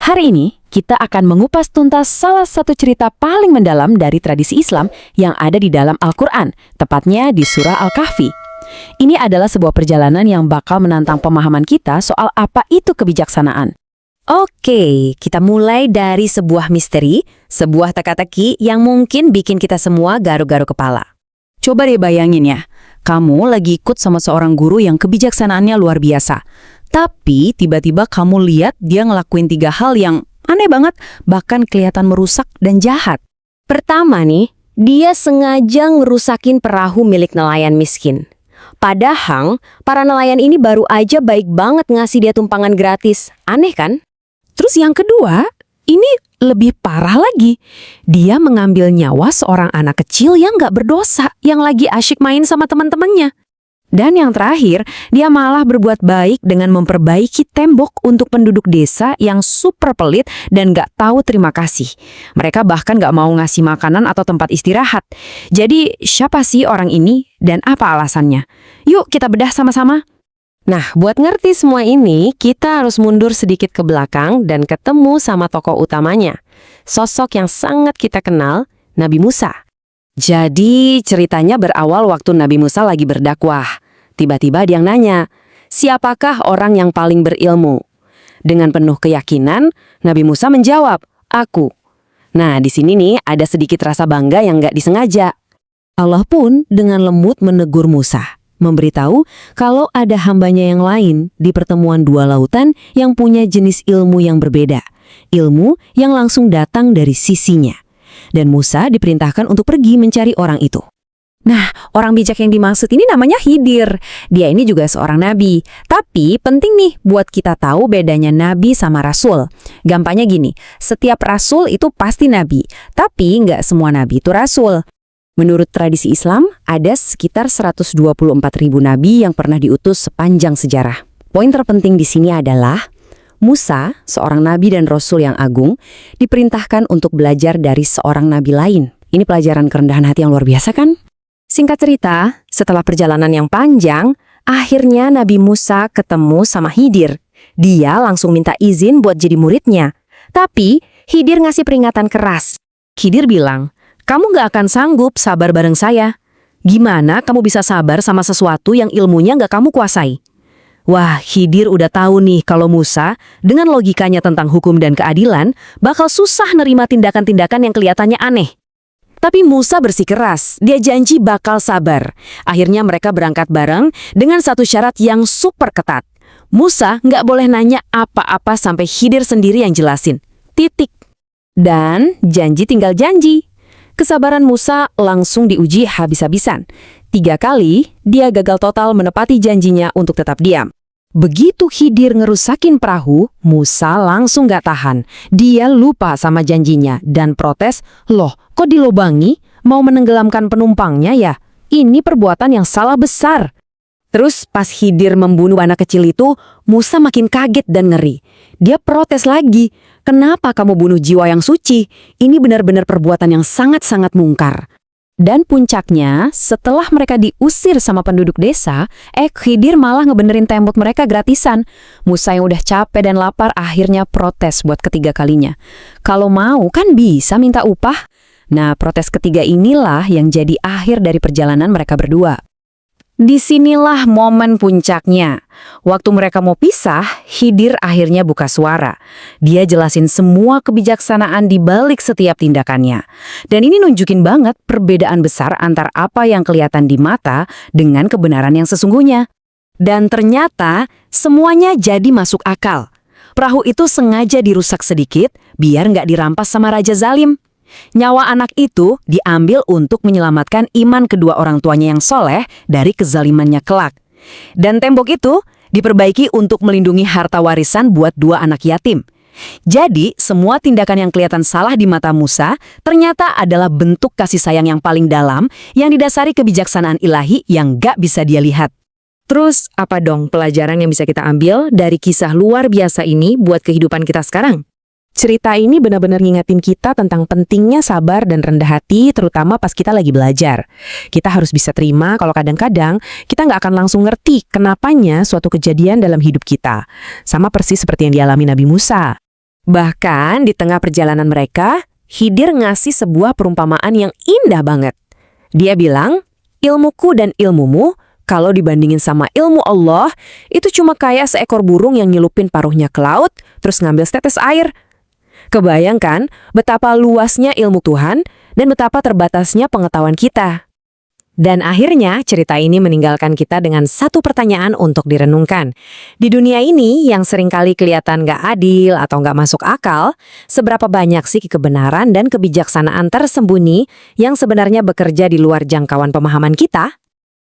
Hari ini, kita akan mengupas tuntas salah satu cerita paling mendalam dari tradisi Islam yang ada di dalam Al-Quran, tepatnya di Surah Al-Kahfi. Ini adalah sebuah perjalanan yang bakal menantang pemahaman kita soal apa itu kebijaksanaan. Oke, kita mulai dari sebuah misteri, sebuah teka-teki yang mungkin bikin kita semua garuk-garuk kepala. Coba deh bayangin ya, kamu lagi ikut sama seorang guru yang kebijaksanaannya luar biasa. Tapi tiba-tiba kamu lihat dia ngelakuin 3 hal yang aneh banget, bahkan kelihatan merusak dan jahat. Pertama nih, dia sengaja ngerusakin perahu milik nelayan miskin. Padahal, para nelayan ini baru aja baik banget ngasih dia tumpangan gratis. Aneh kan? Terus yang kedua, ini lebih parah lagi. Dia mengambil nyawa seorang anak kecil yang nggak berdosa, yang lagi asyik main sama teman-temannya. Dan yang terakhir, dia malah berbuat baik dengan memperbaiki tembok untuk penduduk desa yang super pelit dan nggak tahu terima kasih. Mereka bahkan nggak mau ngasih makanan atau tempat istirahat. Jadi, siapa sih orang ini dan apa alasannya? Yuk kita bedah sama-sama. Nah, buat ngerti semua ini, kita harus mundur sedikit ke belakang dan ketemu sama tokoh utamanya. Sosok yang sangat kita kenal, Nabi Musa. Jadi ceritanya berawal waktu Nabi Musa lagi berdakwah. Tiba-tiba dia nanya, siapakah orang yang paling berilmu? Dengan penuh keyakinan, Nabi Musa menjawab, aku. Nah, di sini nih ada sedikit rasa bangga yang nggak disengaja. Allah pun dengan lembut menegur Musa, memberitahu kalau ada hambanya yang lain di pertemuan 2 lautan yang punya jenis ilmu yang berbeda. Ilmu yang langsung datang dari sisinya. Dan Musa diperintahkan untuk pergi mencari orang itu. Nah, orang bijak yang dimaksud ini namanya Khidir. Dia ini juga seorang nabi. Tapi penting nih buat kita tahu bedanya nabi sama rasul. Gampangnya gini, setiap rasul itu pasti nabi. Tapi nggak semua nabi itu rasul. Menurut tradisi Islam, ada sekitar 124.000 nabi yang pernah diutus sepanjang sejarah. Poin terpenting di sini adalah Musa, seorang nabi dan rasul yang agung, diperintahkan untuk belajar dari seorang nabi lain. Ini pelajaran kerendahan hati yang luar biasa kan? Singkat cerita, setelah perjalanan yang panjang, akhirnya Nabi Musa ketemu sama Khidir. Dia langsung minta izin buat jadi muridnya. Tapi, Khidir ngasih peringatan keras. Khidir bilang, kamu nggak akan sanggup sabar bareng saya. Gimana kamu bisa sabar sama sesuatu yang ilmunya nggak kamu kuasai? Wah, Khidir udah tahu nih kalau Musa, dengan logikanya tentang hukum dan keadilan, bakal susah nerima tindakan-tindakan yang kelihatannya aneh. Tapi Musa bersikeras, dia janji bakal sabar. Akhirnya mereka berangkat bareng dengan satu syarat yang super ketat. Musa nggak boleh nanya apa-apa sampai Khidir sendiri yang jelasin. Titik. Dan janji tinggal janji. Kesabaran Musa langsung diuji habis-habisan. 3 kali, dia gagal total menepati janjinya untuk tetap diam. Begitu Khidir ngerusakin perahu, Musa langsung gak tahan. Dia lupa sama janjinya dan protes, loh kok dilobangi? Mau menenggelamkan penumpangnya ya? Ini perbuatan yang salah besar. Terus pas Khidir membunuh anak kecil itu, Musa makin kaget dan ngeri. Dia protes lagi, kenapa kamu bunuh jiwa yang suci? Ini benar-benar perbuatan yang sangat-sangat mungkar. Dan puncaknya, setelah mereka diusir sama penduduk desa, Khidir malah ngebenerin tembok mereka gratisan. Musa yang udah capek dan lapar akhirnya protes buat ketiga kalinya. Kalau mau kan bisa minta upah. Nah, protes ketiga inilah yang jadi akhir dari perjalanan mereka berdua. Disinilah momen puncaknya. Waktu mereka mau pisah, Khidir akhirnya buka suara. Dia jelasin semua kebijaksanaan di balik setiap tindakannya. Dan ini nunjukin banget perbedaan besar antara apa yang kelihatan di mata dengan kebenaran yang sesungguhnya. Dan ternyata semuanya jadi masuk akal. Perahu itu sengaja dirusak sedikit biar nggak dirampas sama Raja Zalim. Nyawa anak itu diambil untuk menyelamatkan iman kedua orang tuanya yang soleh dari kezalimannya kelak. Dan tembok itu diperbaiki untuk melindungi harta warisan buat 2 anak yatim. Jadi, semua tindakan yang kelihatan salah di mata Musa ternyata adalah bentuk kasih sayang yang paling dalam yang didasari kebijaksanaan ilahi yang gak bisa dia lihat. Terus, apa dong pelajaran yang bisa kita ambil dari kisah luar biasa ini buat kehidupan kita sekarang? Cerita ini benar-benar ngingetin kita tentang pentingnya sabar dan rendah hati, terutama pas kita lagi belajar. Kita harus bisa terima kalau kadang-kadang kita nggak akan langsung ngerti kenapanya suatu kejadian dalam hidup kita. Sama persis seperti yang dialami Nabi Musa. Bahkan di tengah perjalanan mereka, Khidir ngasih sebuah perumpamaan yang indah banget. Dia bilang, ilmuku dan ilmumu, kalau dibandingin sama ilmu Allah, itu cuma kayak seekor burung yang nyelupin paruhnya ke laut, terus ngambil setetes air. Kebayangkan betapa luasnya ilmu Tuhan dan betapa terbatasnya pengetahuan kita. Dan akhirnya cerita ini meninggalkan kita dengan satu pertanyaan untuk direnungkan. Di dunia ini yang seringkali kelihatan gak adil atau gak masuk akal, seberapa banyak sih kebenaran dan kebijaksanaan tersembunyi yang sebenarnya bekerja di luar jangkauan pemahaman kita?